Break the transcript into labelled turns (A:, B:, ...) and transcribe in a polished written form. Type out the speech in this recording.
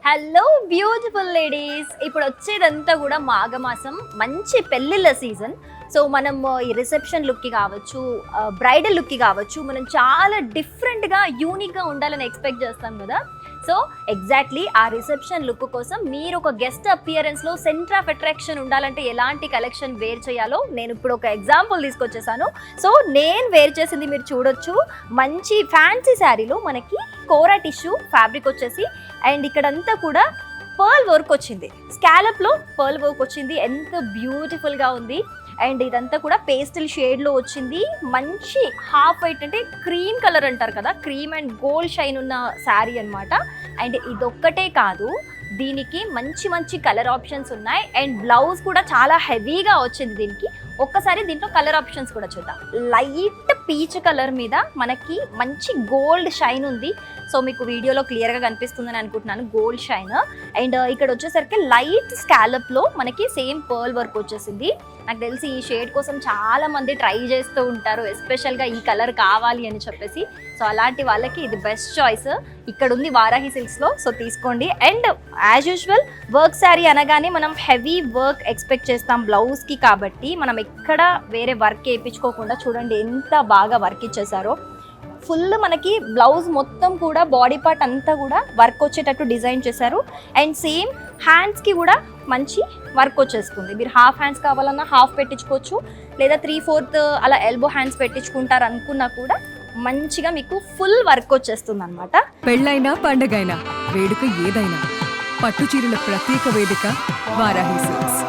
A: Hello beautiful ladies, ఇప్పుడు వచ్చేదంతా కూడా మాఘమాసం, మంచి పెళ్ళిళ్ళ సీజన్. సో మనం ఈ రిసెప్షన్ లుక్కి కావచ్చు, బ్రైడల్ లుక్కి కావచ్చు, మనం చాలా డిఫరెంట్గా యూనిక్గా ఉండాలని ఎక్స్పెక్ట్ చేస్తాం కదా. సో ఎగ్జాక్ట్లీ ఆ రిసెప్షన్ లుక్ కోసం మీరు ఒక గెస్ట్ అపియరెన్స్లో సెంటర్ ఆఫ్ అట్రాక్షన్ ఉండాలంటే ఎలాంటి కలెక్షన్ వేర్ చేయాలో నేను ఇప్పుడు ఒక ఎగ్జాంపుల్ తీసుకొచ్చేసాను. సో నేను వేర్ చేసింది మీరు చూడొచ్చు. మంచి ఫ్యాన్సీ శారీలో మనకి కోరా టిష్యూ ఫ్యాబ్రిక్ వచ్చేసి, అండ్ ఇక్కడంతా కూడా పర్ల్ వర్క్ వచ్చింది, స్కాలప్లో పర్ల్ వర్క్ వచ్చింది. ఎంత బ్యూటిఫుల్గా ఉంది. అండ్ ఇదంతా కూడా పేస్టల్ షేడ్లో వచ్చింది. మంచి హాఫ్ వైట్ అంటే క్రీమ్ కలర్ అంటారు కదా, క్రీమ్ అండ్ గోల్డ్ షైన్ ఉన్న శారీ అనమాట. అండ్ ఇదొక్కటే కాదు, దీనికి మంచి మంచి కలర్ ఆప్షన్స్ ఉన్నాయి. అండ్ బ్లౌజ్ కూడా చాలా హెవీగా వచ్చింది దీనికి. ఒక్కసారి దీంట్లో కలర్ ఆప్షన్స్ కూడా చూద్దాం. లైట్ పీచ్ కలర్ మీద మనకి మంచి గోల్డ్ షైన్ ఉంది. సో మీకు వీడియోలో క్లియర్గా కనిపిస్తుందని అనుకుంటున్నాను, గోల్డ్ షైన్. అండ్ ఇక్కడ వచ్చేసరికి లైట్ స్కాలప్లో మనకి సేమ్ పర్ల్ వర్క్ వచ్చేసింది. నాకు తెలిసి ఈ షేడ్ కోసం చాలా మంది ట్రై చేస్తూ ఉంటారు, ఎస్పెషల్గా ఈ కలర్ కావాలి అని చెప్పేసి. సో అలాంటి వాళ్ళకి ఇది బెస్ట్ చాయిస్. ఇక్కడ ఉంది వారాహి సిల్క్స్లో, సో తీసుకోండి. And as usual work sari అనగానే మనం హెవీ వర్క్ ఎక్స్పెక్ట్ చేస్తాం బ్లౌజ్కి, కాబట్టి మనం ఎక్కడ వేరే వర్క్ వేయించుకోకుండా చూడండి ఎంత బాగా వర్క్ ఇచ్చేసారో. ఫుల్ మనకి బ్లౌజ్ మొత్తం కూడా బాడీ పార్ట్ అంతా కూడా వర్క్ వచ్చేటట్టు డిజైన్ చేశారు. అండ్ సేమ్ హ్యాండ్స్కి కూడా మంచి వర్క్ వచ్చేస్తుంది. మీరు హాఫ్ హ్యాండ్స్ కావాలన్నా హాఫ్ పెట్టించుకోవచ్చు, లేదా 3/4 అలా ఎల్బో హ్యాండ్స్ పెట్టించుకుంటారు అనుకున్నా కూడా మంచిగా మీకు ఫుల్ వర్క్ వచ్చేస్తుంది అనమాట.
B: పెళ్ళైనా పండగైనా వేడుక ఏదైనా పట్టు చీరల ప్రత్యేక వేదిక వారాహి సిల్క్స్.